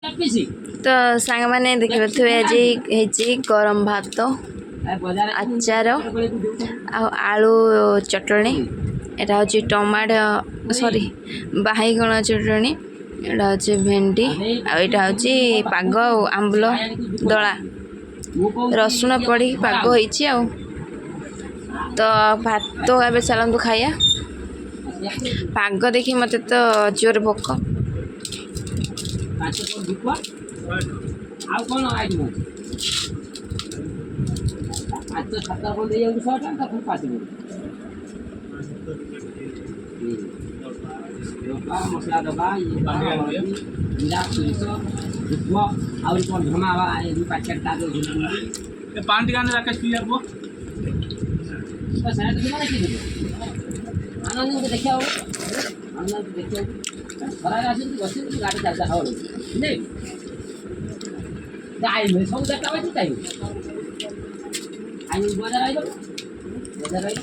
तो सांग मैंने देखिए आज गरम भात आचार आलू चटणी एटा हूँ टमाटो सॉरी बाईगण चटणी एटा हूँ भेंडी आटा हूँ पाग आंबुल दला रसुण पड़ी पाग होती तो भात ए चलतु खाया पाग देखी मत तो जोर भोक मसला दबा जीरा सोरिष आउरी कौन धमा पैकेट पानी गाने राकेश क्लियर को आनंद देखा आनंद देखा खराब बस गाड़ी चलता हो नहीं सब देखा चाहिए बजार आई बजार आई